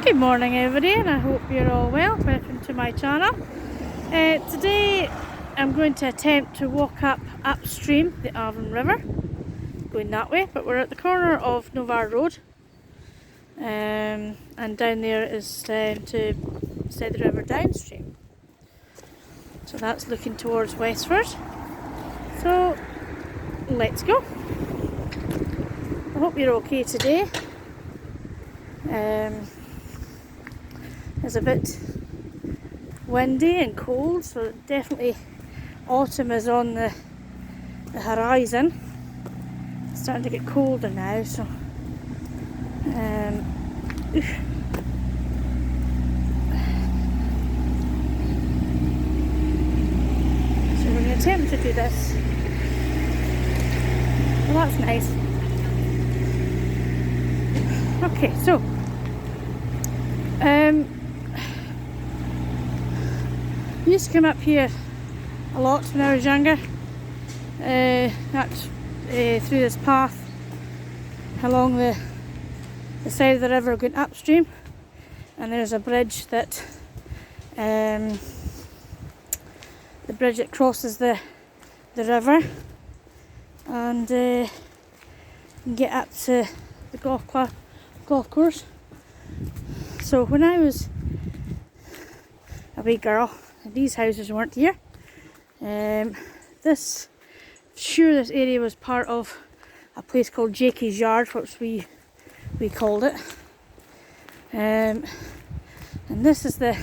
Good morning everybody, and I hope you're all well. Welcome to my channel. Today I'm going to attempt to walk upstream the Aveline River, going that way, but we're at the corner of Novar Road, and down there is to set the river downstream. So that's looking towards westward. So let's go. I hope you're okay today. It's a bit windy and cold, so definitely autumn is on the horizon. It's starting to get colder now, so so we're going to attempt to do this. Well, that's nice. Okay, so I used to come up here a lot when I was younger, through this path along the side of the river going upstream, and there's a bridge that the bridge that crosses the river, and you can get up to the golf course. So when I was a wee girl, these houses weren't here. This area was part of a place called Jakey's Yard, which we called it. And this is the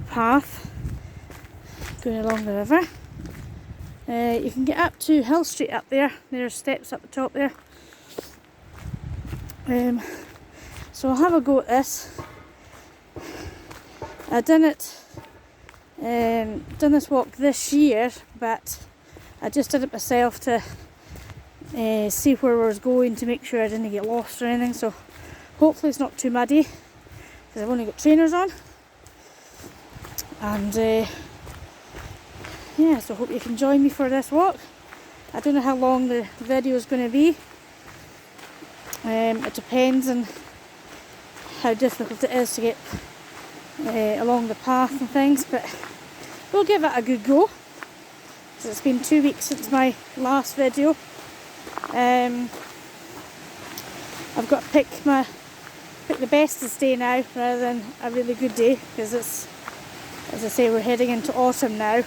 path going along the river. You can get up to Hill Street up there. There's steps up the top there. So I'll have a go at this. I done this walk this year, but I just did it myself to see where I was going, to make sure I didn't get lost or anything. So hopefully it's not too muddy, because I've only got trainers on. And yeah, so I hope you can join me for this walk. I don't know how long the video is going to be. It depends on how difficult it is to get along the path and things, but we'll give it a good go, because it's been 2 weeks since my last video. I've got to pick the best day now rather than a really good day, because it's, as I say, we're heading into autumn now.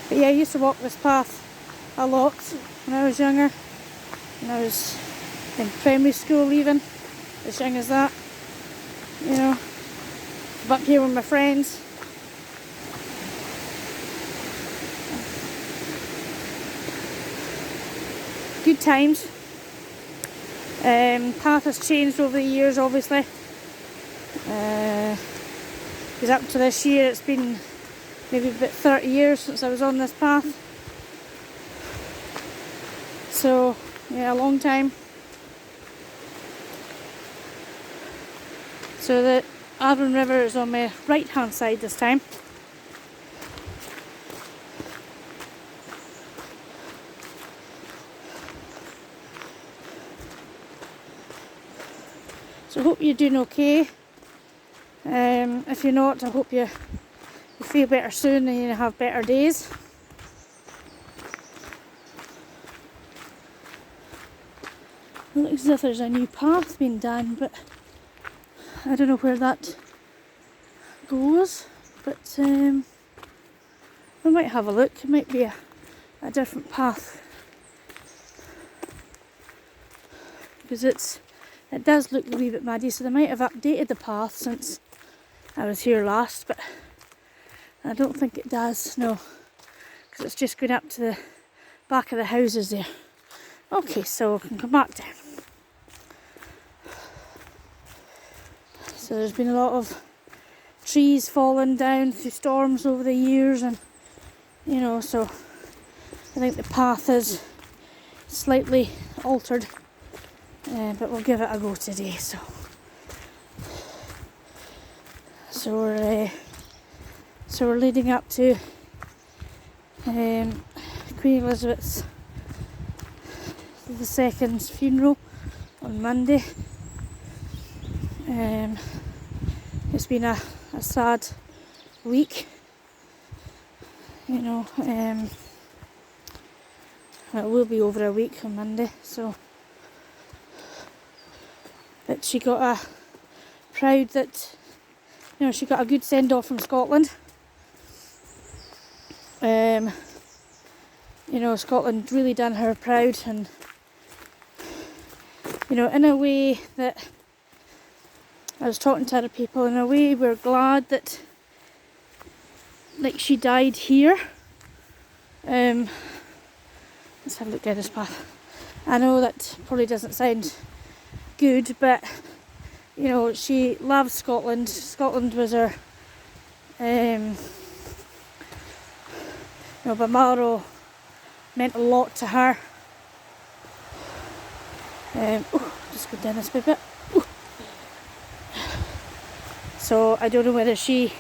But yeah, I used to walk this path a lot when I was younger, when I was in primary school, even as young as that, you know. I'm up here with my friends. Good times. Path has changed over the years, obviously. Because up to this year, it's been maybe about 30 years since I was on this path. So yeah, a long time. So the Aveline River is on my right hand side this time. So I hope you're doing okay. If you're not, I hope you feel better soon and you have better days. It looks as if there's a new path being done, but I don't know where that goes. But we might have a look. It might be a different path, because it does look a wee bit muddy, so they might have updated the path since I was here last, but I don't think it does, no, because it's just going up to the back of the houses there. Okay, so we can come back down. So there's been a lot of trees falling down through storms over the years, and you know, so I think the path is slightly altered, but we'll give it a go today. So we're leading up to Queen Elizabeth's II's funeral on Monday. It's been a sad week, you know. It will be over a week on Monday, so. But she got proud that, you know, she got a good send off from Scotland. You know, Scotland really done her proud, and, you know, in a way that I was talking to other people, in a way we're glad that, like, she died here. Let's have a look down this path. I know that probably doesn't sound good, but, you know, she loves Scotland. Scotland was her, you know, Balmoral meant a lot to her. Just go down this bit. So I don't know whether she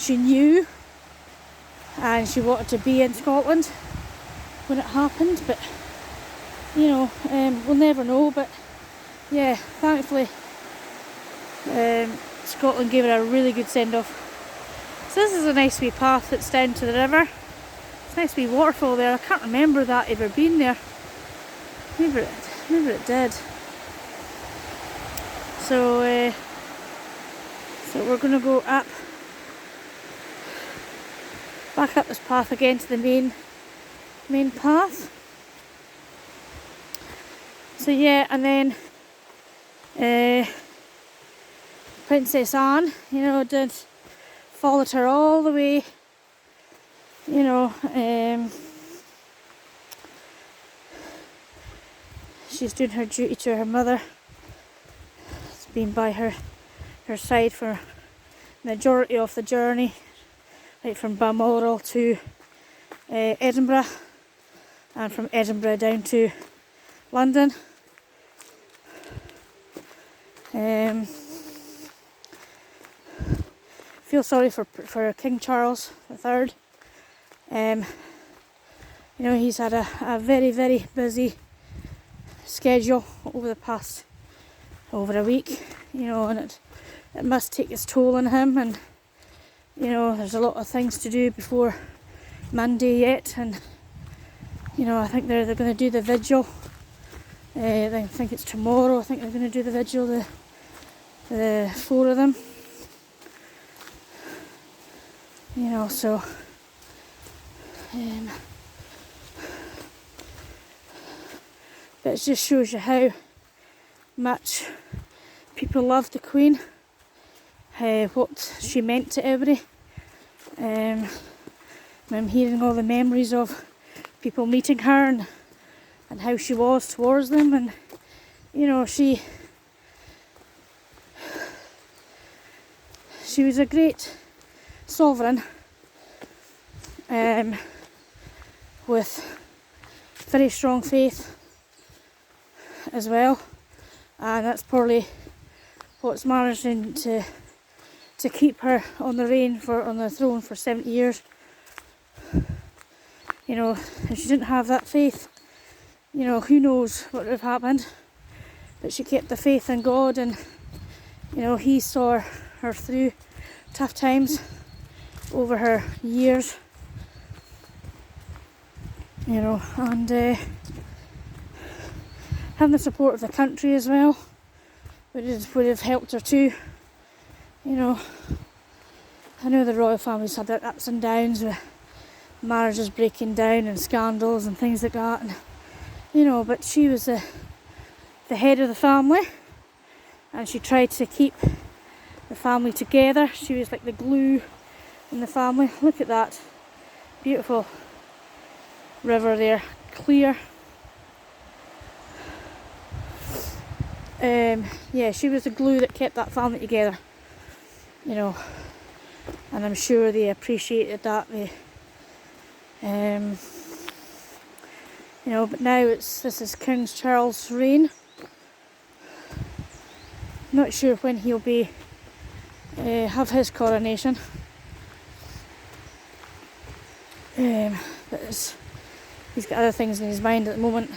knew and she wanted to be in Scotland when it happened, but, you know, we'll never know. But yeah, thankfully Scotland gave her a really good send off. So this is a nice wee path that's down to the river. It's a nice wee waterfall there. I can't remember that ever being there. Maybe it did. So we're going to go back up this path again to the main path. So yeah, and then Princess Anne, you know, followed her all the way, you know. She's doing her duty to her mother. It's been by her side for the majority of the journey, like from Balmoral to Edinburgh, and from Edinburgh down to London. Feel sorry for King Charles III. You know, he's had a very, very busy schedule over a week, you know, and it must take its toll on him. And, you know, there's a lot of things to do before Monday yet, and, you know, I think they're going to do the vigil. I think it's tomorrow. I think they're going to do the vigil, the four of them. You know, so but it just shows you how much people love the Queen, what she meant to everybody. I'm hearing all the memories of people meeting her and how she was towards them, and, you know, she was a great sovereign, with very strong faith as well, and that's probably what's managing to keep her on the throne for 70 years. You know, if she didn't have that faith, you know, who knows what would have happened. But she kept the faith in God, and, you know, he saw her through tough times over her years, you know, and having the support of the country as well would have helped her too. You know, I know the royal family's had their ups and downs with marriages breaking down and scandals and things like that, and, you know, but she was the head of the family, and she tried to keep the family together. She was like the glue in the family. Look at that beautiful river there, clear. Yeah, she was the glue that kept that family together, you know, and I'm sure they appreciated that. You know, but now this is King Charles' reign. Not sure when he'll be have his coronation. But he's got other things in his mind at the moment,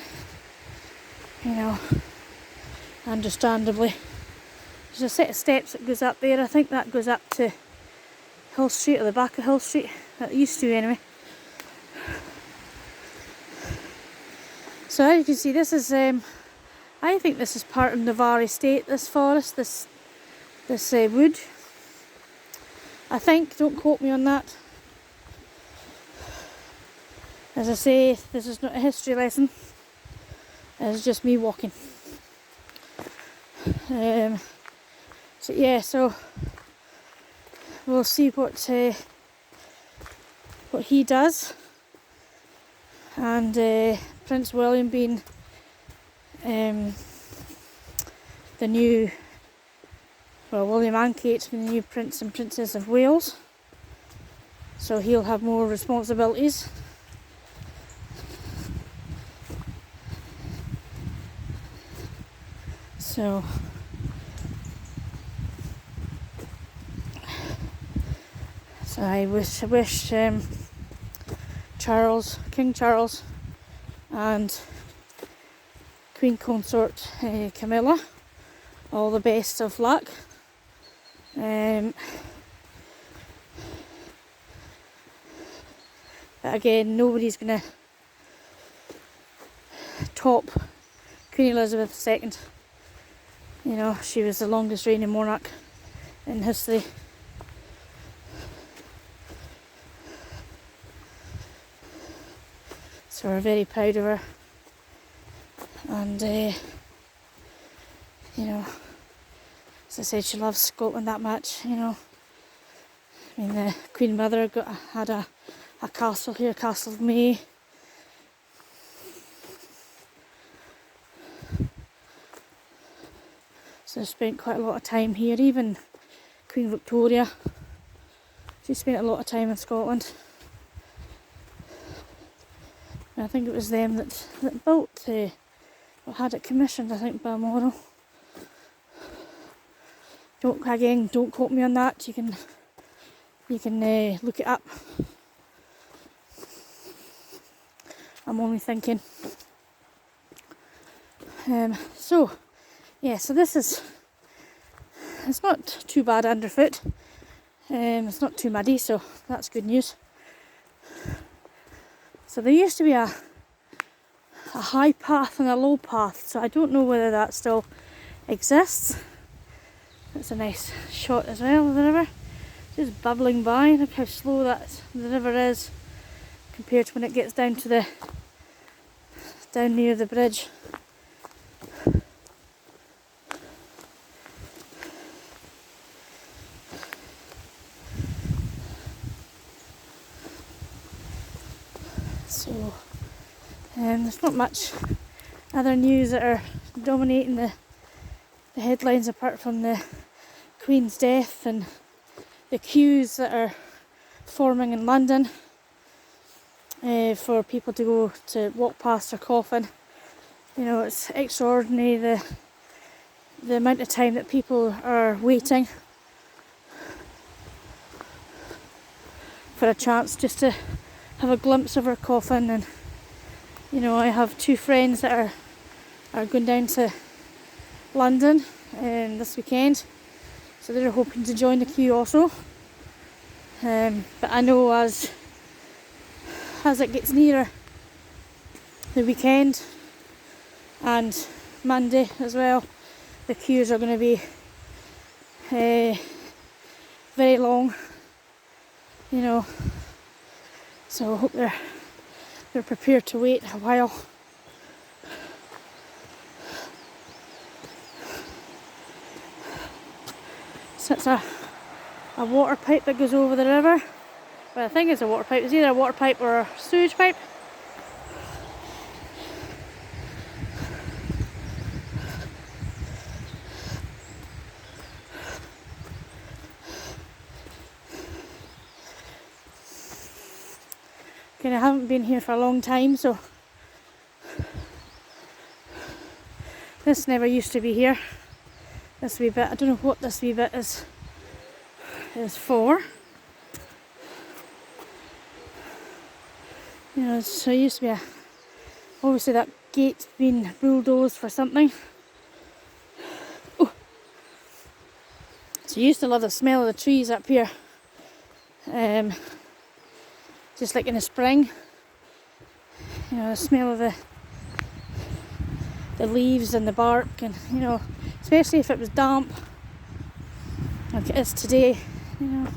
you know. understandably. There's a set of steps that goes up there. I think that goes up to Hill Street, or the back of Hill Street. It used to anyway. So as you can see, this is, I think this is part of Navarre Estate, this forest, this wood. I think, don't quote me on that. As I say, this is not a history lesson. It's just me walking. So yeah, so we'll see what he does. And Prince William being the new, well, William and Kate being the new Prince and Princess of Wales. So he'll have more responsibilities. So I wish King Charles and Queen Consort Camilla all the best of luck. But again, nobody's going to top Queen Elizabeth II. You know, she was the longest reigning monarch in history. So we're very proud of her. And, you know, as I said, she loves Scotland that much, you know. I mean, the Queen Mother had a castle here, Castle of May. So spent quite a lot of time here. Even Queen Victoria, she spent a lot of time in Scotland. And I think it was them that built, or had it commissioned, I think, Balmoral. Don't quote me on that. You can look it up. I'm only thinking. So this is, it's not too bad underfoot. It's not too muddy, so that's good news. So there used to be a high path and a low path, so I don't know whether that still exists. That's a nice shot as well of the river, just bubbling by. Look how slow the river is compared to when it gets down near the bridge. So there's not much other news that are dominating the headlines apart from the Queen's death and the queues that are forming in London for people to go to walk past her coffin. You know, it's extraordinary the amount of time that people are waiting for a chance just to have a glimpse of her coffin. And you know, I have two friends that are going down to London this weekend, so they're hoping to join the queue also. But I know as it gets nearer the weekend and Monday as well, the queues are going to be very long, you know. So I hope they're prepared to wait a while. So it's a water pipe that goes over the river. Well, I think it's a water pipe. It's either a water pipe or a sewage pipe. I haven't been here for a long time, so this never used to be here. This wee bit, I don't know what this wee bit is for. You know, so it used to be obviously that gate's been bulldozed for something. So I used to love the smell of the trees up here. Just like in the spring, you know, the smell of the leaves and the bark, and you know, especially if it was damp like it is today, you know.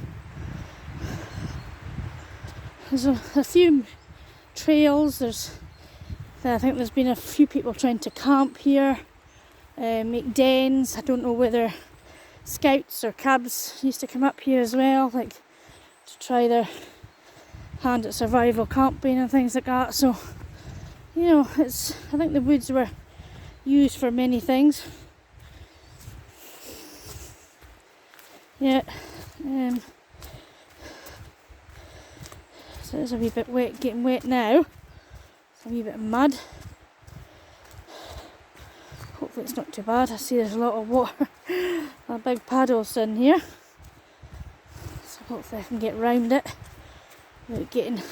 There's a few trails. I think there's been a few people trying to camp here, make dens. I don't know whether scouts or cabs used to come up here as well, like to try their hand at survival camping and things like that. So, you know, I think the woods were used for many things. Yeah. So it's a wee bit wet, getting wet now. It's a wee bit of mud. Hopefully it's not too bad. I see there's a lot of water, a big paddles in here. So hopefully I can get round it without getting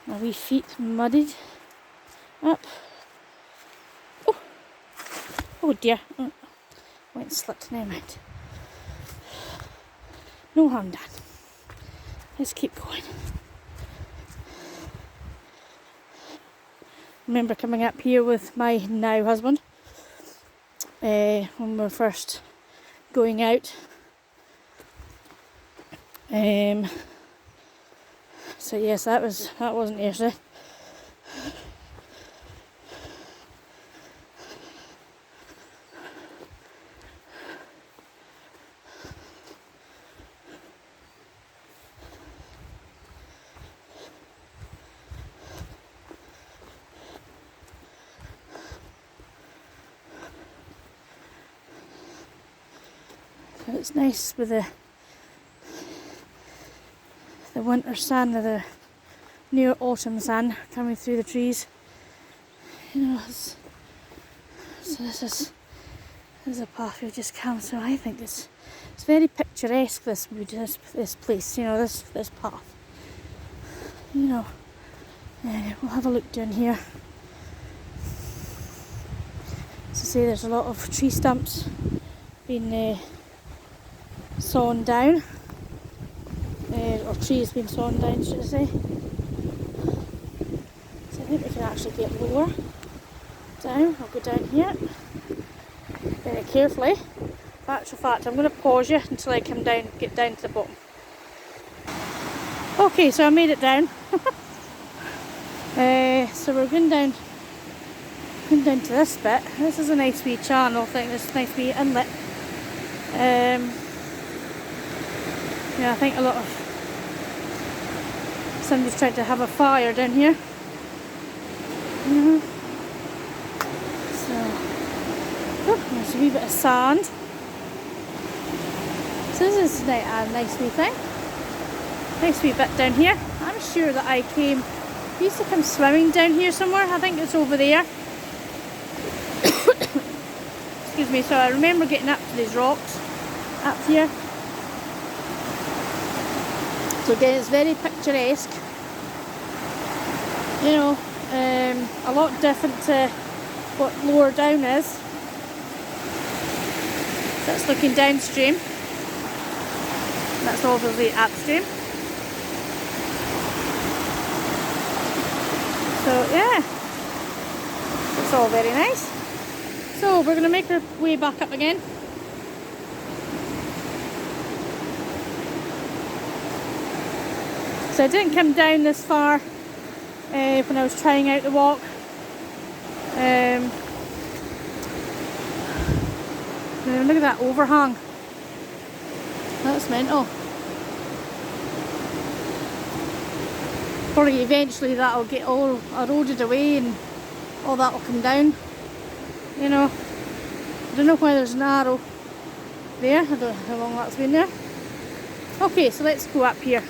my wee feet muddied up. Oh dear, went slipped, never mind. No harm done. Let's keep going. Remember coming up here with my now husband when we were first going out. So yes, that wasn't yesterday. It's nice with the winter sun or the near autumn sun coming through the trees. You know, so this is a path we've just come. So I think it's very picturesque. This place. You know, this path. You know, we'll have a look down here. So say there's a lot of tree stumps being sawn down, or trees being sawn down, should I say. So I think we can actually get lower down. I'll go down here very carefully. In actual fact, I'm going to pause you until I come down, get down to the bottom. Okay, so I made it down. So we're going down to this bit. This is a nice wee channel. I think this is a nice wee inlet. Yeah, I think a lot of somebody's tried to have a fire down here. So, there's a wee bit of sand. So this is a nice wee thing. Nice wee bit down here. I'm sure that I used to come swimming down here somewhere. I think it's over there. Excuse me. So I remember getting up to these rocks up here. So again, it's very picturesque. You know, a lot different to what lower down is. So it's looking downstream. That's obviously upstream. So yeah, it's all very nice. So we're going to make our way back up again. So I didn't come down this far when I was trying out the walk. Look at that overhang. That's mental. Probably eventually that'll get all eroded away and all that will come down. You know, I don't know why there's an arrow there. I don't know how long that's been there. Okay, so let's go up here.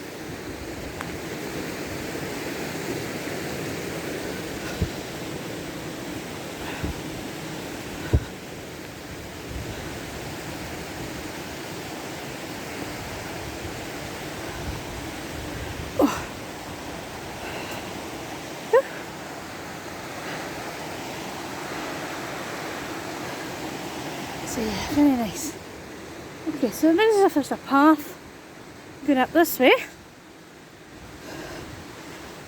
So yeah, very nice. Okay, so it looks as if there's a path going up this way.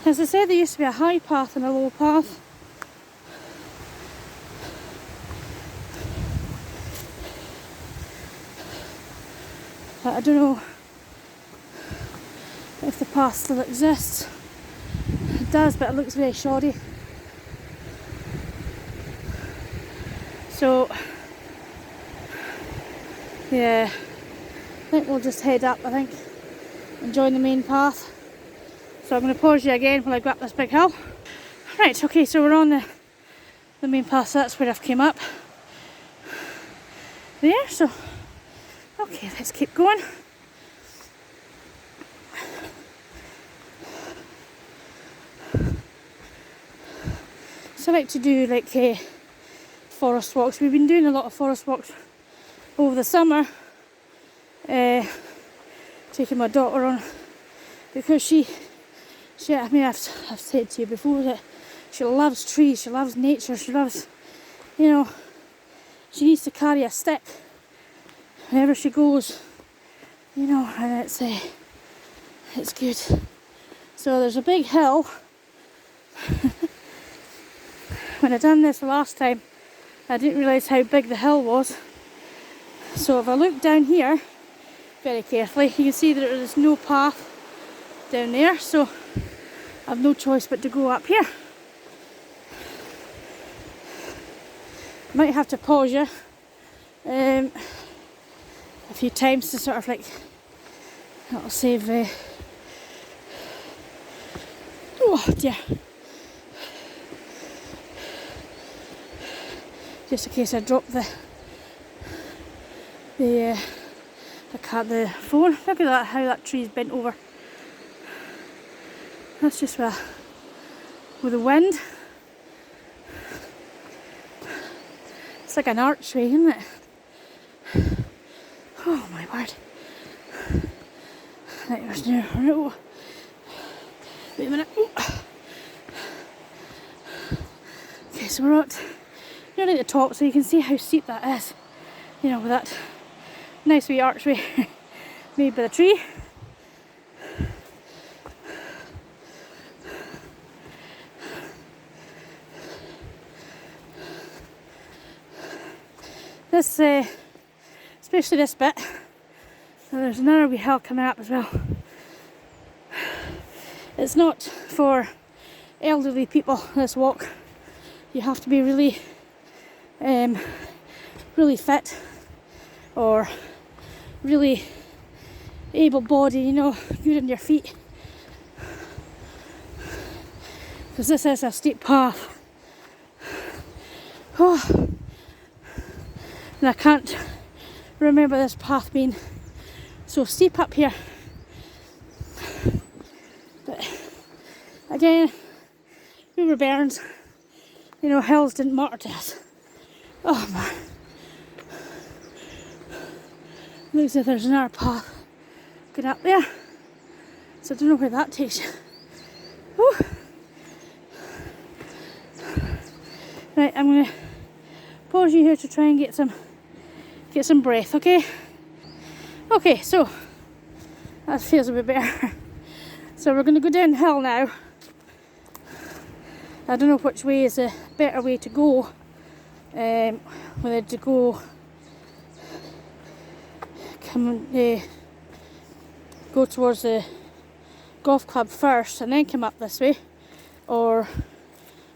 As I said, there used to be a high path and a low path. But I don't know if the path still exists. It does, but it looks very shoddy. So, yeah, I think we'll just head up, I think, and join the main path. So I'm going to pause you again while I go up this big hill. Right, okay, so we're on the main path, so that's where I've came up. There, so, okay, let's keep going. So I like to do like forest walks. We've been doing a lot of forest walks over the summer, taking my daughter on, because she I mean, I've said to you before that she loves trees, she loves nature, she loves, you know, she needs to carry a stick wherever she goes, you know, and it's good. So there's a big hill. When I done this last time, I didn't realise how big the hill was. So if I look down here very carefully, you can see that there's no path down there, so I've no choice but to go up here. Might have to pause you a few times to sort of like, that'll save oh dear, just in case I drop the phone. Look at that, how that tree's bent over. That's just with the wind. It's like an archway, isn't it? Oh my word. Right, there's no. Wait a minute. Oh. Okay, so we're at nearly at the top, so you can see how steep that is. You know, with that nice wee archway made by the tree. This, especially this bit, there's another wee hill coming up as well. It's not for elderly people, this walk. You have to be really, really fit or really able-bodied, you know, good on your feet. Because this is a steep path. Oh. And I can't remember this path being so steep up here. But again, we were bairns. You know, hills didn't matter to us. Oh man. Looks like there's another path going up there. So I don't know where that takes you. Whew. Right, I'm going to pause you here to try and get some breath, okay? Okay, so that feels a bit better. So we're going to go downhill now. I don't know which way is a better way to go. Whether to go towards the golf club first and then come up this way, or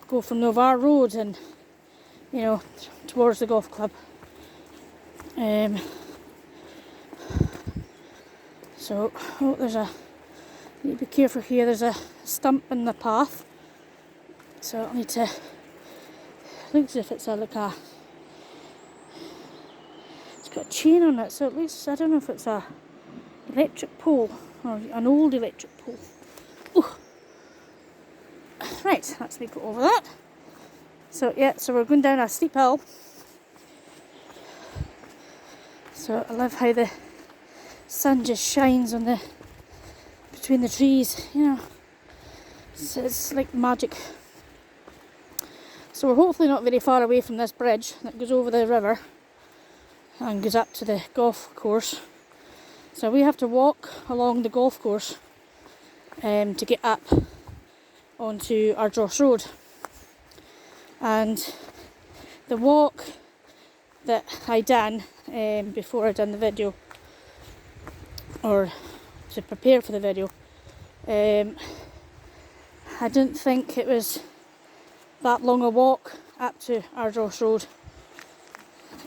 go from Novar Road and, you know, towards the golf club. So, oh, need to be careful here, there's a stump in the path. So I'll need to, looks as if it's it's got a chain on it, so it looks, I don't know if it's a electric pole or an old electric pole. Ooh. Right, let's go over that. So yeah, so we're going down a steep hill. So I love how the sun just shines on between the trees, you know. It's like magic. So we're hopefully not very far away from this bridge that goes over the river. and goes up to the golf course. So we have to walk along the golf course to get up onto Ardross Road. And the walk that I done before I done the video, or to prepare for the video, I didn't think it was that long a walk up to Ardross Road,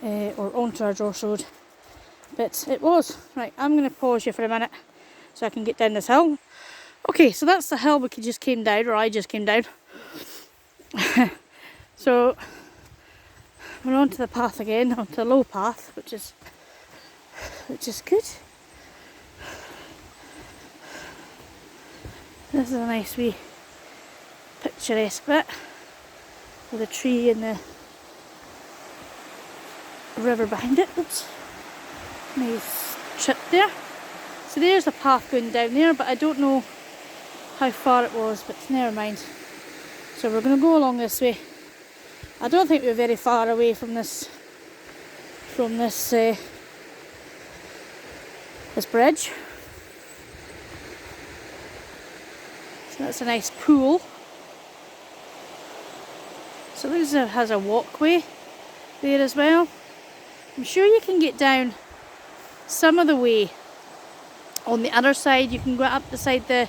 or onto Ardross Road, but it was. Right, I'm going to pause you for a minute so I can get down this hill. Okay, so that's the hill we just came down, or I just came down. So we're onto the path again, onto the low path, which is good. This is a nice wee picturesque bit with a tree and the river behind it. Oops. Nice trip there. So there's the path going down there, but I don't know how far it was, but never mind. So we're going to go along this way. I don't think we're very far away from this bridge. So that's a nice pool. So this has a walkway there as well. I'm sure you can get down some of the way on the other side. You can go up beside the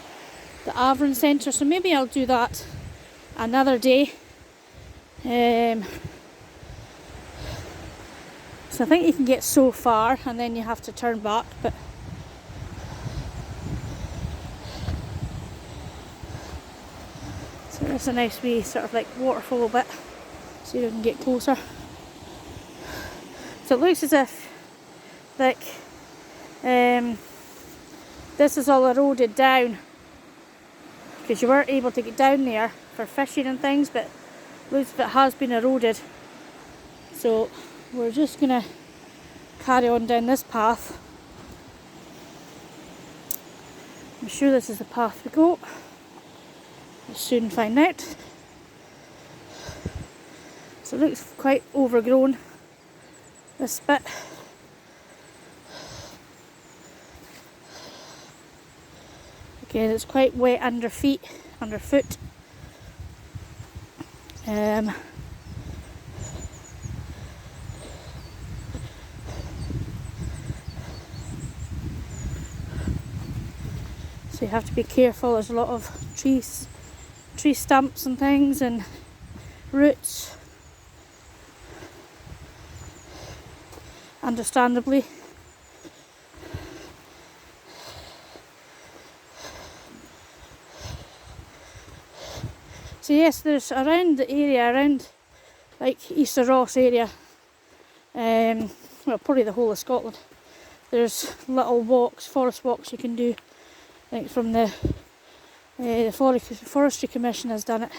Aveline Centre, so maybe I'll do that another day. So I think you can get so far and then you have to turn back, but so that's a nice wee sort of like waterfall bit, so you can get closer. So it looks as if like this is all eroded down, because you weren't able to get down there for fishing and things, but looks as if it has been eroded. So we're just gonna carry on down this path. I'm sure this is the path we go. We'll soon find out. So it looks quite overgrown, this bit. Again, it's quite wet underfoot. So you have to be careful. There's a lot of tree stumps and things and roots, understandably. So yes, there's around the area, around like Easter Ross area, well, probably the whole of Scotland, there's little walks, forest walks you can do. I think from the Forestry Commission has done it.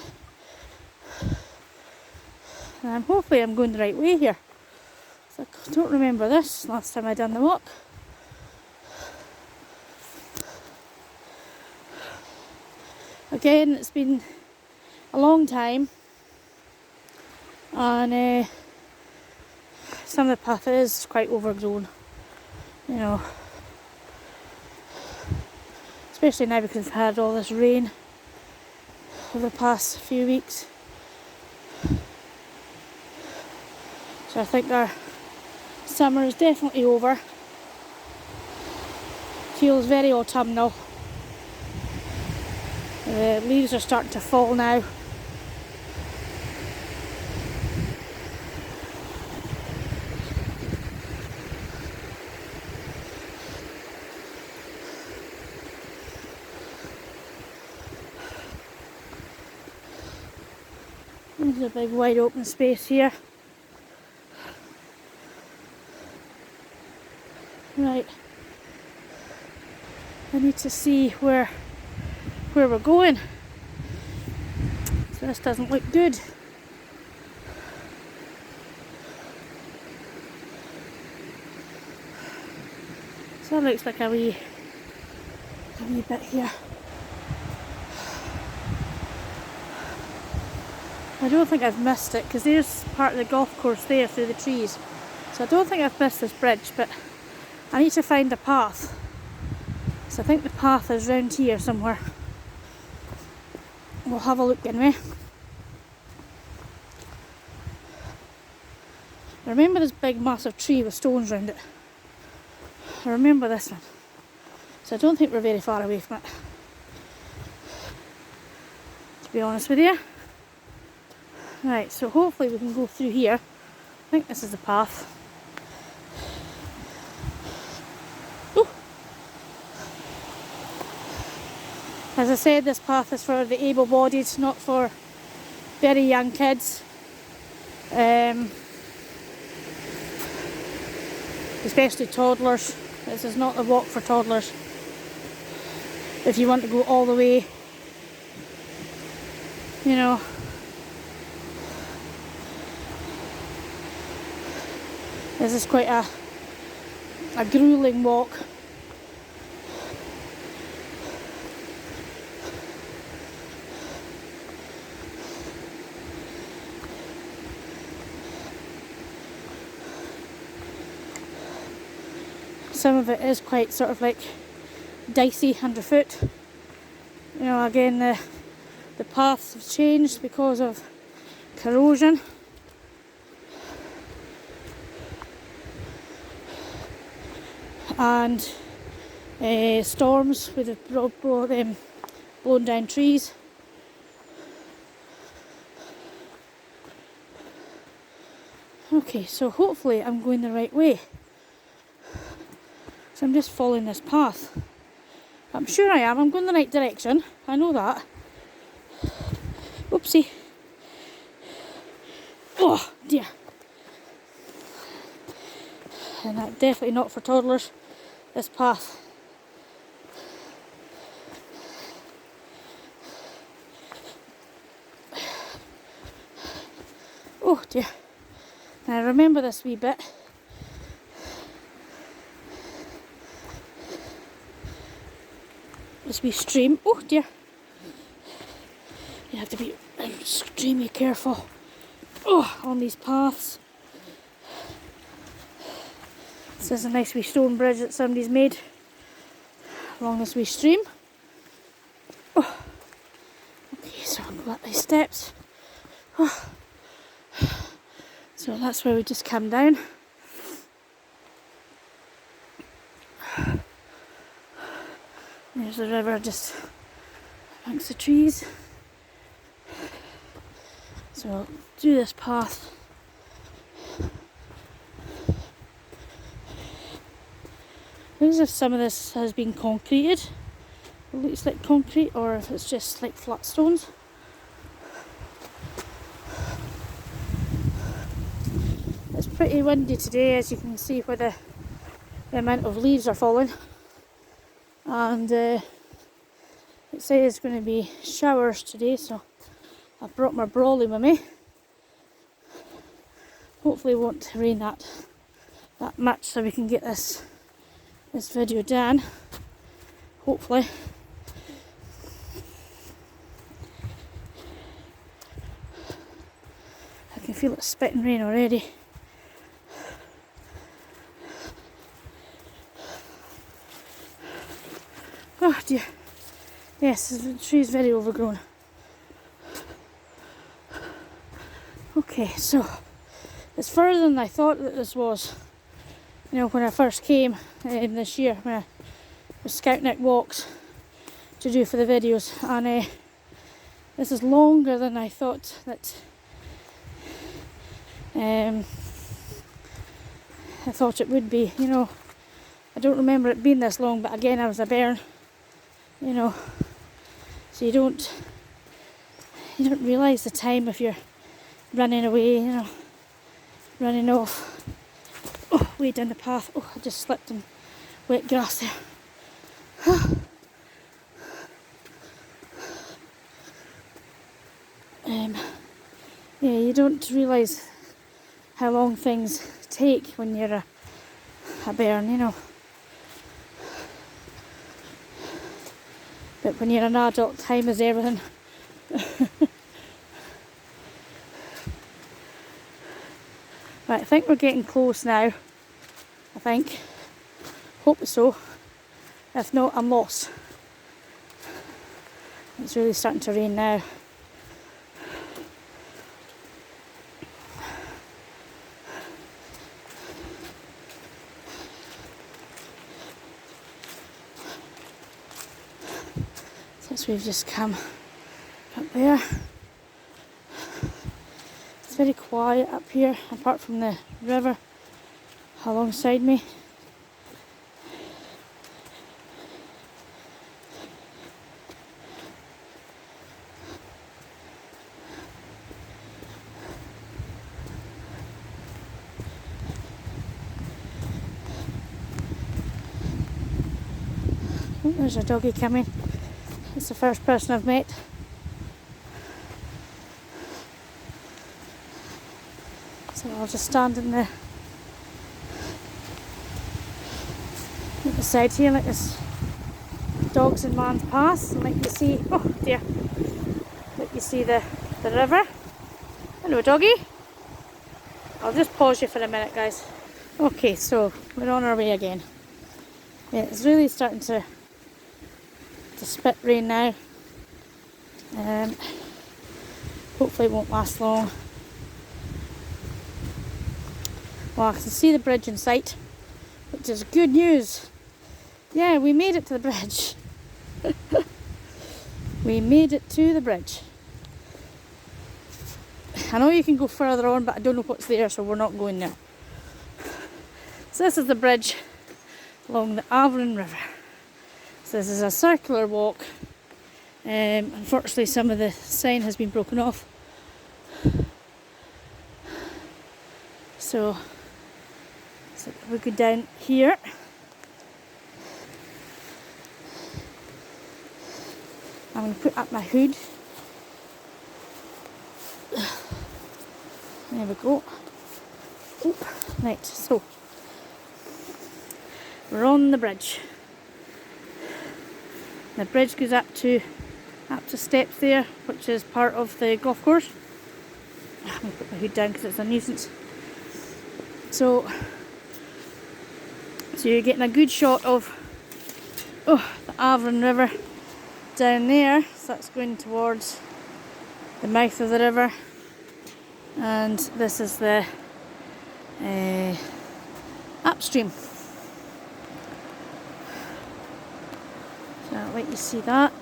And hopefully I'm going the right way here. So I don't remember this last time I done the walk. Again, it's been a long time, and some of the path is quite overgrown, you know, especially now because we've had all this rain over the past few weeks. So I think our summer is definitely over. Feels very autumnal. The leaves are starting to fall now. There's a big wide open space here. Right. I need to see where we're going. So this doesn't look good. So that looks like a wee bit here. I don't think I've missed it, because there's part of the golf course there through the trees. It's So I don't think I've missed this bridge, but I need to find a path. So I think the path is round here somewhere. We'll have a look anyway. I remember this big massive tree with stones round it. I remember this one. So I don't think we're very far away from it, to be honest with you. Right, so hopefully we can go through here. I think this is the path. Ooh. As I said, this path is for the able-bodied, not for very young kids. Especially toddlers. This is not a walk for toddlers. If you want to go all the way, you know. This is quite a grueling walk. Some of it is quite sort of like dicey underfoot. You know, again the paths have changed because of corrosion. And storms with the blown down trees. Okay, so hopefully I'm going the right way. So I'm just following this path. I'm sure I am. I'm going the right direction. I know that. Oopsie. Oh dear. And that's definitely not for toddlers, this path. Oh dear. And I remember this wee bit. This wee stream. Oh dear. You have to be extremely careful on these paths. This is a nice wee stone bridge that somebody's made along this wee stream. Oh. Okay, so I'll go up these steps. Oh. So that's where we just come down. There's the river just amongst the trees. So I'll do this path. Looks as if some of this has been concreted. It looks like concrete, or if it's just like flat stones. It's pretty windy today, as you can see where the amount of leaves are falling. And it says it's going to be showers today, so I've brought my brolly with me. Hopefully it won't rain that much, so we can get this video done. Hopefully. I can feel it spitting rain already. Oh dear. Yes, the tree is very overgrown. Okay, so it's further than I thought that this was. You know, when I first came this year, when I was scouting out walks to do for the videos, and this is longer than I thought that I thought it would be. You know, I don't remember it being this long, but again, I was a bairn. You know, so you don't realise the time if you're running away, you know, running off. Oh, way down the path. Oh, I just slipped in wet grass there. Yeah, you don't realise how long things take when you're a bairn, you know. But when you're an adult, time is everything. Right, I think we're getting close now. I think. Hope so. If not, I'm lost. It's really starting to rain now. Since we've just come up there. It's very quiet up here, apart from the river alongside me. Oh, there's a doggy coming. It's the first person I've met. So I'll just stand in the at the side here, let this dogs and man's pass, and let you see, oh dear, let you see the river. Hello doggy. I'll just pause you for a minute, guys. Okay, so we're on our way again. Yeah, it's really starting to spit rain now. Hopefully it won't last long. Well, I can see the bridge in sight, which is good news. Yeah, we made it to the bridge. We made it to the bridge. I know you can go further on, but I don't know what's there, so we're not going there. So this is the bridge along the Aveline River. So this is a circular walk. Unfortunately, some of the sign has been broken off. So we go down here. I'm going to put up my hood. There we go. Oop. Right, so we're on the bridge. The bridge goes up to steps there, which is part of the golf course. I'm going to put my hood down because it's a nuisance. So you're getting a good shot of the Aveline River down there. So that's going towards the mouth of the river, and this is the upstream. So I'll let you see that.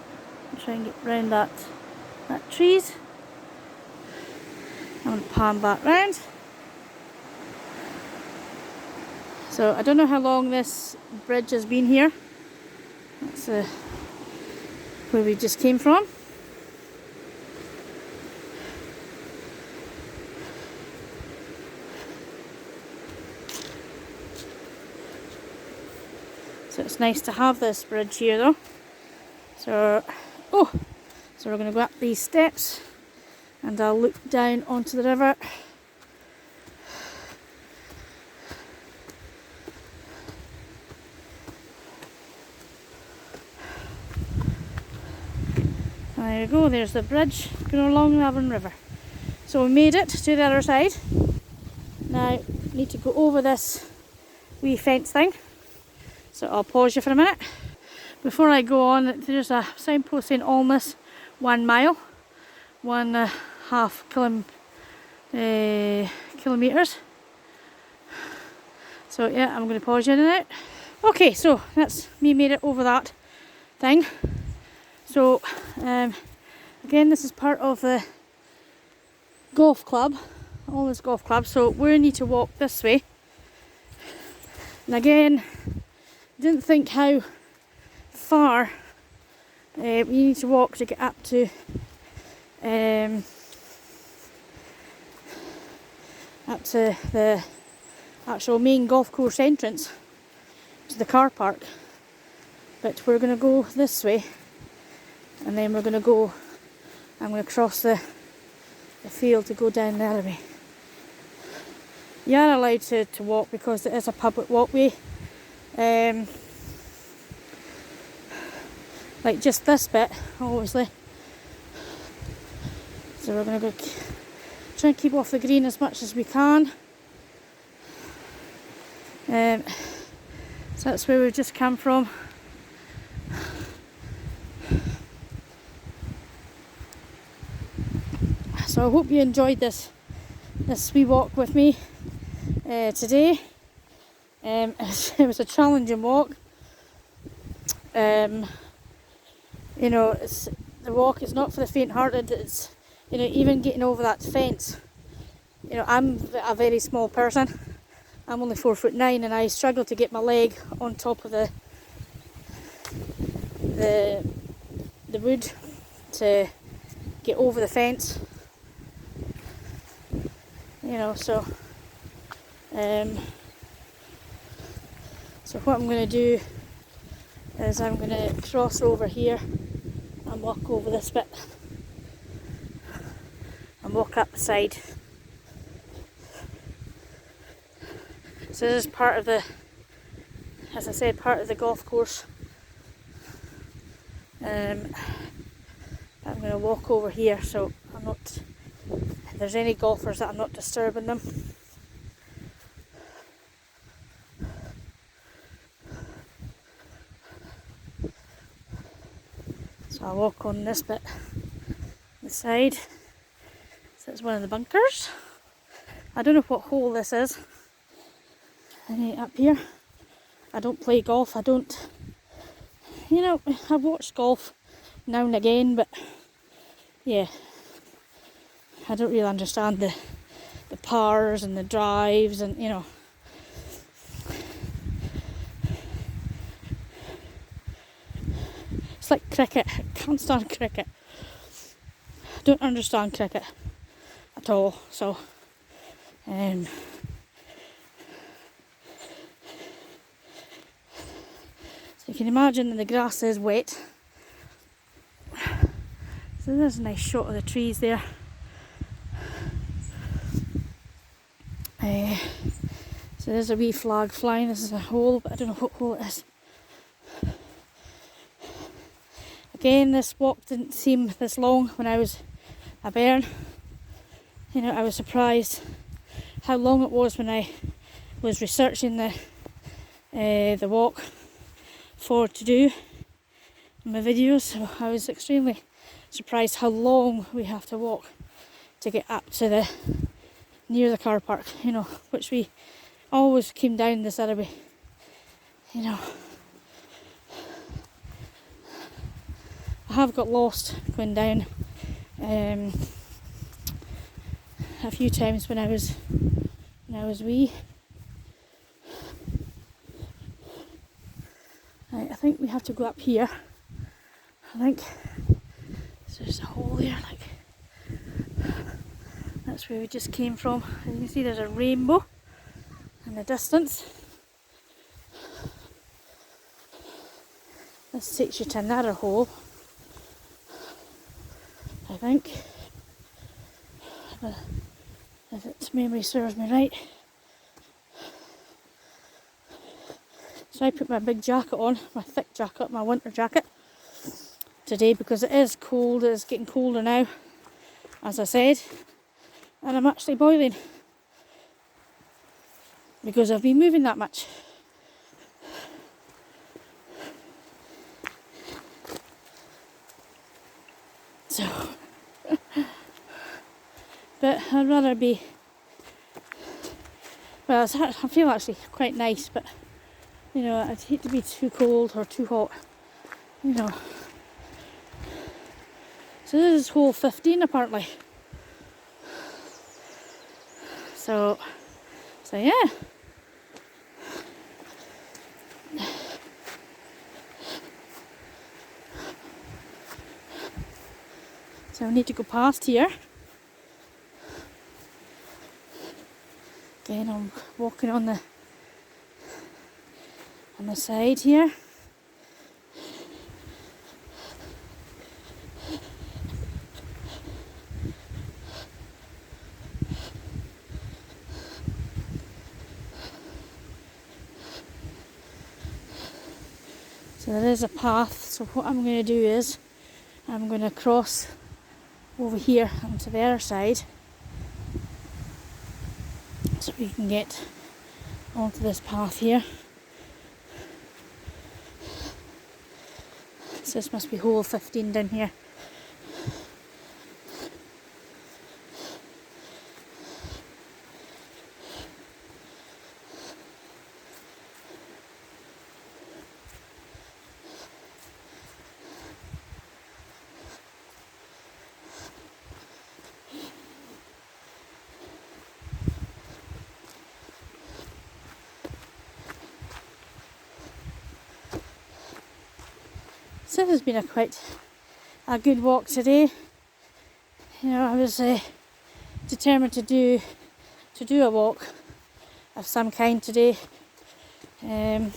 I'll try and get round that trees. I'm going to pan back round. So I don't know how long this bridge has been here. That's where we just came from. So it's nice to have this bridge here though. So we're going to go up these steps and I'll look down onto the river. There we go, there's the bridge going along the Aveline River. So we made it to the other side. Now need to go over this wee fence thing. So I'll pause you for a minute. Before I go on, there's a signpost saying Alness 1 mile, 1.5 kilometres. So yeah, I'm going to pause you in and out. Okay, so that's me made it over that thing. So again, this is part of the golf club, Alness Golf Club. So we need to walk this way. And again, didn't think how far we need to walk to get up to the actual main golf course entrance to the car park. But we're going to go this way, and then we're going to go. I'm going to cross the field to go down the other way. You are allowed to walk because it is a public walkway. Like just this bit, obviously. So we're going to go try and keep off the green as much as we can. So that's where we've just come from. So I hope you enjoyed this wee walk with me today. It was a challenging walk. You know, the walk is not for the faint-hearted. It's, you know, even getting over that fence. You know, I'm a very small person. I'm only 4'9", and I struggle to get my leg on top of the wood to get over the fence. You know, so what I'm going to do is I'm going to cross over here and walk over this bit and walk up the side. So this is part of the, as I said, part of the golf course. I'm going to walk over here, so I'm not, if there's any golfers, that I'm not disturbing them. So I'll walk on this bit, the side. So it's one of the bunkers. I don't know what hole this is. Up here. I don't play golf. I don't, you know, I've watched golf now and again, but yeah, I don't really understand the pars and the drives, and you know, it's like cricket. I can't stand cricket. I don't understand cricket at all. So you can imagine that the grass is wet. So there's a nice shot of the trees there. So there's a wee flag flying. This is a hole, but I don't know what hole it is. Again, this walk didn't seem this long when I was a bairn. You know, I was surprised how long it was when I was researching the walk to do in my videos. So I was extremely surprised how long we have to walk to get up to near the car park, you know, which we always came down this other way, you know. I have got lost going down a few times when I was wee. Right, I think we have to go up here. I think so. There's a hole there, like that's where we just came from. As you can see, there's a rainbow in the distance. This takes you to another hole, I think, if its memory serves me right. So I put my big jacket on, my thick jacket, my winter jacket today, because it is cold. It's getting colder now, as I said, and I'm actually boiling because I've been moving that much. So but I'd rather be, well, I feel actually quite nice, but you know, I'd hate to be too cold or too hot, you know. So this is hole 15 apparently. So yeah. So I need to go past here. Again, I'm walking on the side here. So there is a path. So what I'm going to do is I'm going to cross over here onto the other side, so we can get onto this path here. So this must be hole 15 down here. So this has been a good walk today. You know, I was determined to do a walk of some kind today, because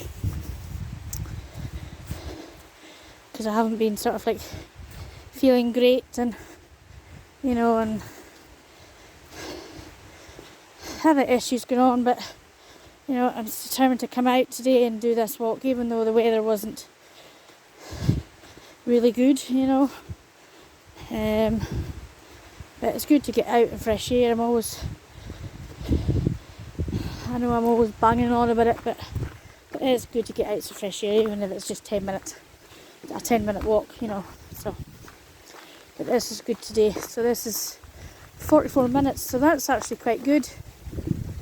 I haven't been sort of like feeling great, and you know, and having issues going on. But you know, I was determined to come out today and do this walk, even though the weather wasn't really good, you know. But it's good to get out in fresh air. I know I'm always banging on about it, but it is good to get out some fresh air, even if it's just 10 minutes, a 10-minute walk, you know. So, but this is good today. So this is 44 minutes, so that's actually quite good.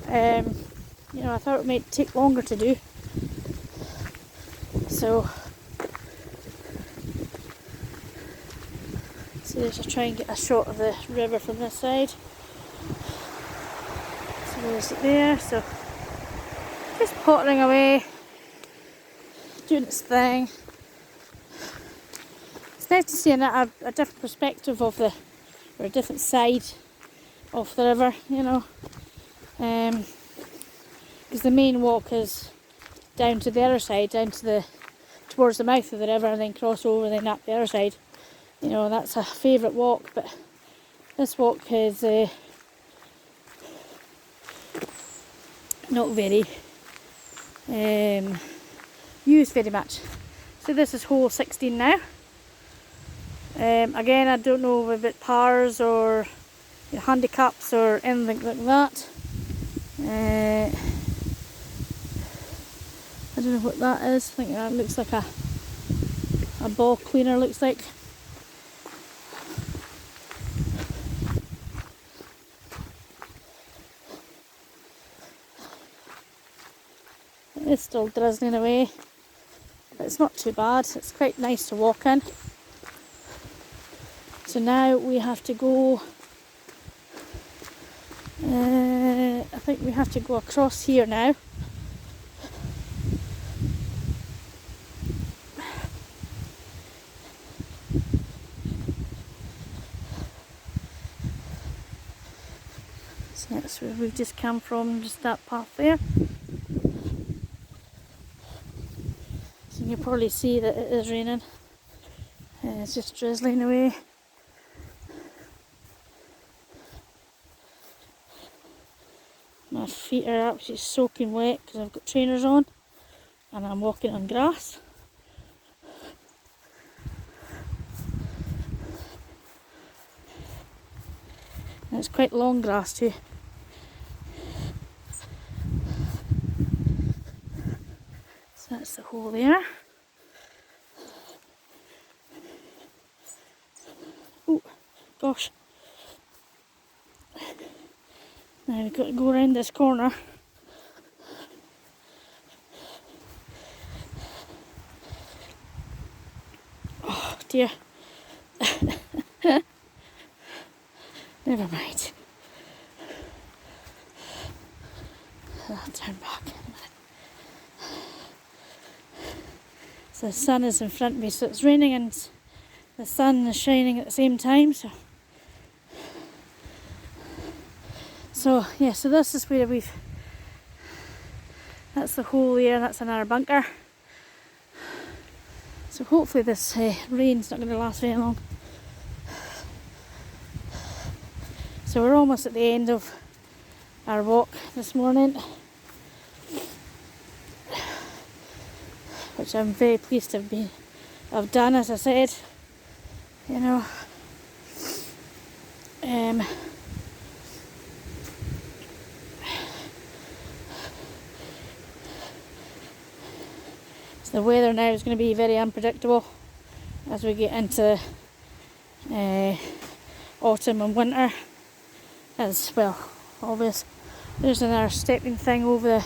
You know, I thought it might take longer to do. So there's try and get a shot of the river from this side. So there's it there. So just pottering away, doing its thing. It's nice to see a different perspective of or a different side of the river, you know. Because the main walk is down to the other side, towards the mouth of the river, and then cross over and then up the other side. You know, that's a favourite walk, but this walk is not very used very much. So this is hole 16 now. Again, I don't know if it's powers or handicaps or anything like that. I don't know what that is. I think that looks like a ball cleaner, looks like. It's still drizzling away, but it's not too bad. It's quite nice to walk in. So now we have to go, I think we have to go across here now. So that's where we've just come from, just that path there. So you can probably see that it is raining. It's just drizzling away. My feet are absolutely soaking wet because I've got trainers on and I'm walking on grass. And it's quite long grass too. So that's the hole there. Oh gosh. Now we've got to go around this corner. Oh dear. Never mind. I'll turn back in a minute. So the sun is in front of me, so it's raining and the sun is shining at the same time. So yeah, so this is where that's the hole there, that's another bunker. So hopefully this rain's not going to last very long. So we're almost at the end of our walk this morning, which I'm very pleased to have done, as I said. You know, So the weather now is going to be very unpredictable as we get into autumn and winter. As well, obvious. There's another stepping thing over the...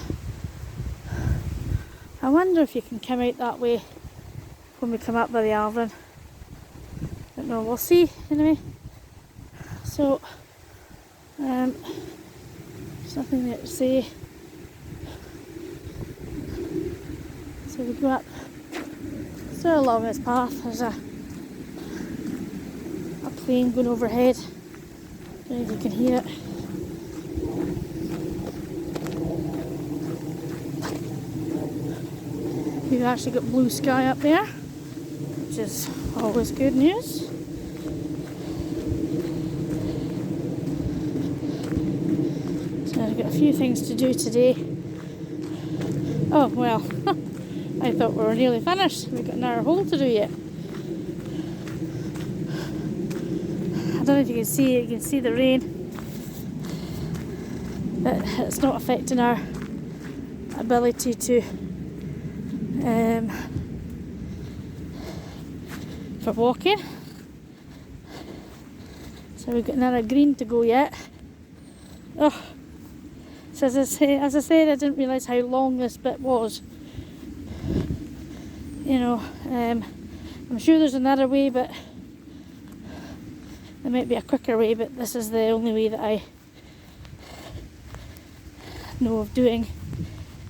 I wonder if you can come out that way when we come up by the Aveline. Don't know, we'll see anyway. So, there's nothing there to say. So we go up. So along this path, there's a plane going overhead. Don't know if you can hear it. We've actually got blue sky up there, which is always good news. So I've got a few things to do today. Oh well, I thought we were nearly finished. We've got another hole to do yet. I don't know if you can see it, you can see the rain, but it's not affecting our ability to for walking. So we've got another green to go yet. Oh, so as I said, I didn't realise how long this bit was. You know, I'm sure there's another way, but there might be a quicker way, but this is the only way that I know of doing.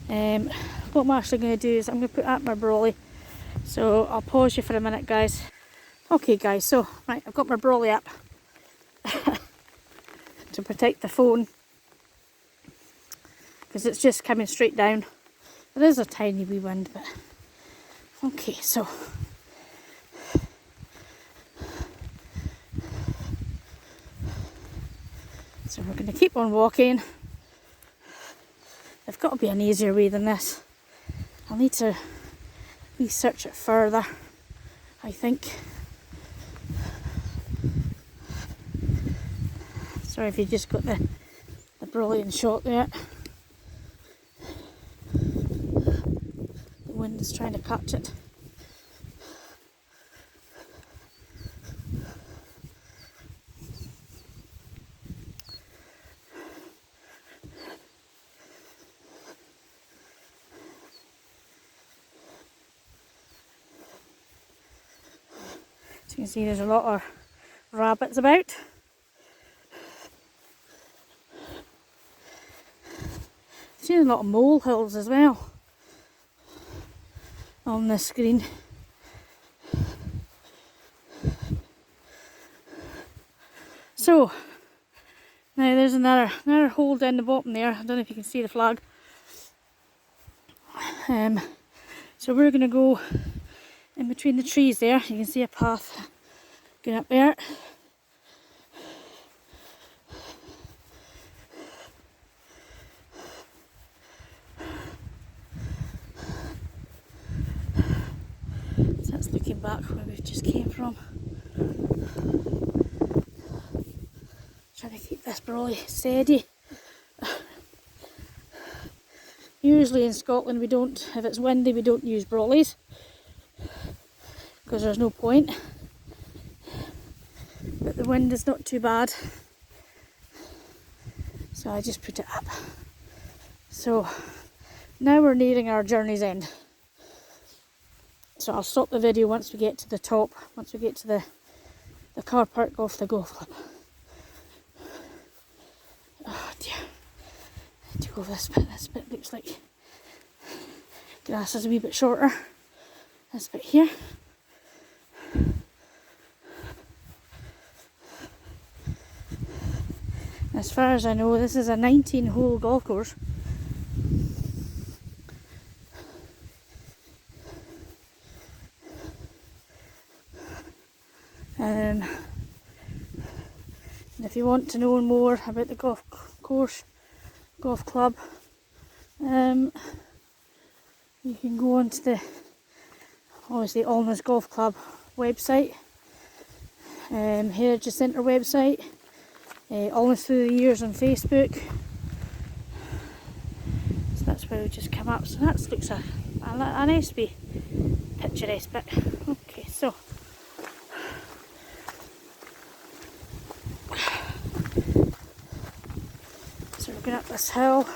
What I'm actually going to do is I'm going to put up my brolly. So I'll pause you for a minute, guys. Okay guys, so right, I've got my brolly up to protect the phone because it's just coming straight down. There is a tiny wee wind, but okay, so we're going to keep on walking. There's got to be an easier way than this. I'll need to research it further, I think. Sorry if you just got the brilliant shot there. The wind is trying to catch it. So you can see there's a lot of rabbits about. I've seen a lot of molehills as well on this screen. So now there's another hole down the bottom there. I don't know if you can see the flag. So we're going to go in between the trees there. You can see a path going up there. So that's looking back where we just came from. Trying to keep this brolly steady. Usually in Scotland we don't, if it's windy, we don't use brollies because there's no point. But the wind is not too bad, so I just put it up. So now we're nearing our journey's end. So I'll stop the video once we get to the top, once we get to the car park off the golf club. Oh dear. I need to go this bit. This bit looks like grass is a wee bit shorter. This bit here. As far as I know, this is a 19-hole golf course. And if you want to know more about the golf course, golf club, you can go onto the obviously Alness Golf Club website, Heritage Centre website, Alness Through the Years on Facebook. So that's where we just come up. So that looks a nice wee picturesque bit. Okay, so we're going up this hill.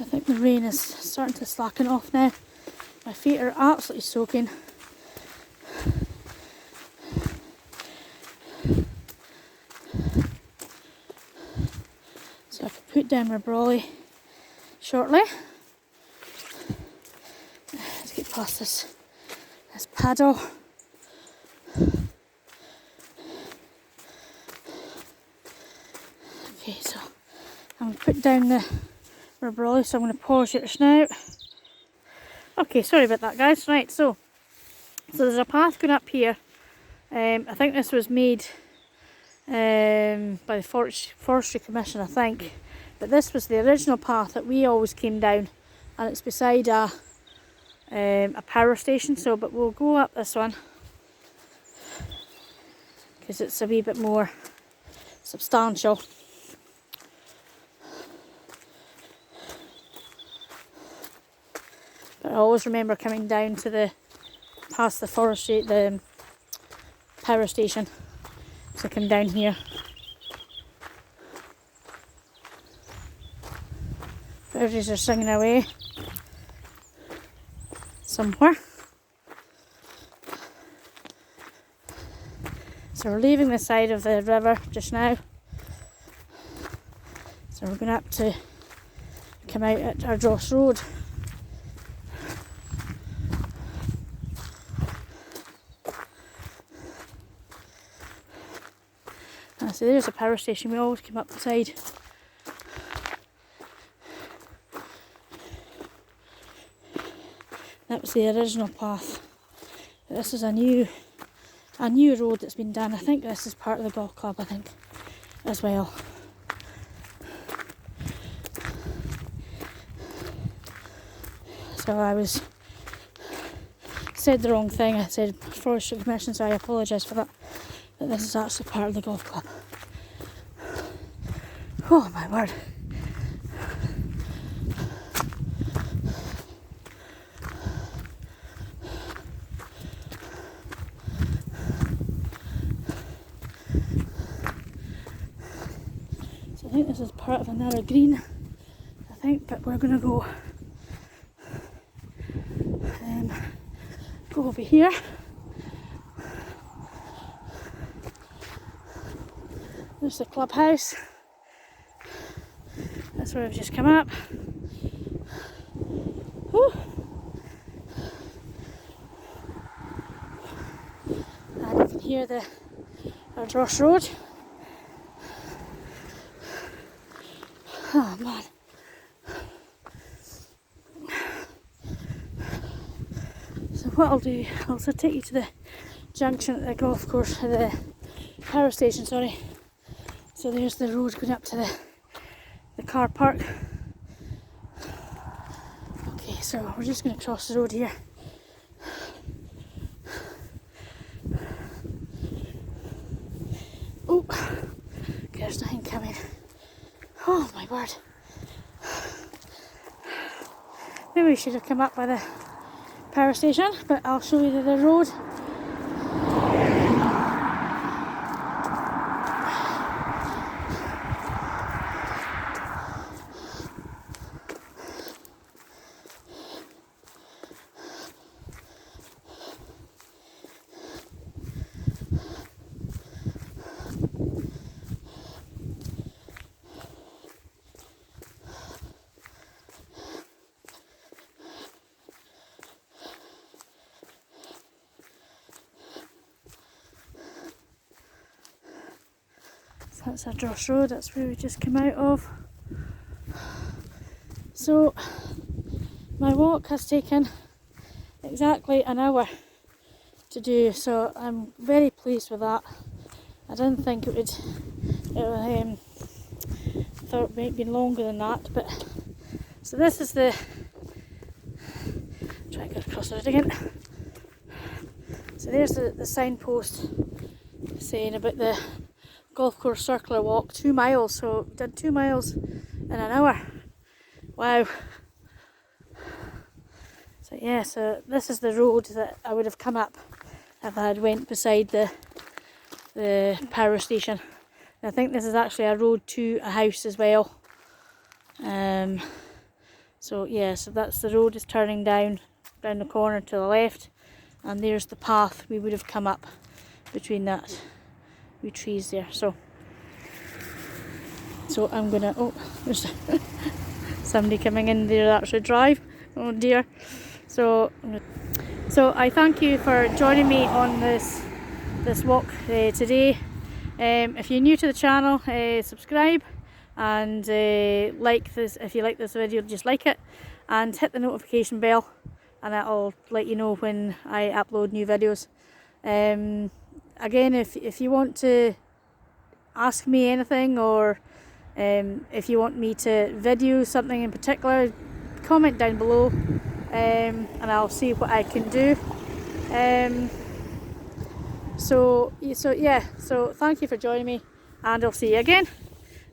I think the rain is starting to slacken off now. My feet are absolutely soaking. So I can put down my brolly shortly. Let's get past this paddle. Okay, so I'm going to put down the brolly, so I'm going to polish it now. Okay, sorry about that, guys. Right, so there's a path going up here. I think this was made by the Forestry Commission, I think. But this was the original path that we always came down, and it's beside a power station. So, but we'll go up this one because it's a wee bit more substantial. But I always remember coming down to past the forestry, the power station. So I come down here. Birdies are singing away somewhere. So we're leaving the side of the river just now. So we're going to have to come out at Ardross Road. So there's a power station. We always come up the side. That was the original path. But this is a new road that's been done. I think this is part of the golf club, I think, as well. So I said the wrong thing. I said Forestry Commission, so I apologise for that. But this is actually part of the golf club. Oh my word. So I think this is part of another green, I think, but we're going to go over here. There's the clubhouse. That's where we've just come up. Whew. And you can hear the Ardross Road. Oh man. So what I'll do, I'll also take you to the junction at the golf course, the power station, sorry. So there's the road going up to the car park. Okay, so we're just going to cross the road here. Oh, there's nothing coming. Oh my word. Maybe we should have come up by the power station, but I'll show you the road. That's Ardross Road, that's where we just came out of. So my walk has taken exactly an hour to do, so I'm very pleased with that. I didn't think it would, thought it might have been longer than that, but so this is the, try and get across the road again. So there's the signpost saying about the golf course circular walk, 2 miles, so we did 2 miles in an hour. Wow. So yeah, so this is the road that I would have come up if I had went beside the power station. And I think this is actually a road to a house as well. So yeah, so that's the road is turning down the corner to the left, and there's the path we would have come up between that wee trees there. So I'm gonna, oh, there's somebody coming in there that should drive. Oh dear. So I thank you for joining me on this walk today. If you're new to the channel, subscribe and like this. If you like this video, just like it and hit the notification bell, and that'll let you know when I upload new videos. Again, if you want to ask me anything, or if you want me to video something in particular, comment down below, and I'll see what I can do. So yeah, so thank you for joining me, and I'll see you again.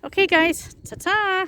Okay guys, ta-ta!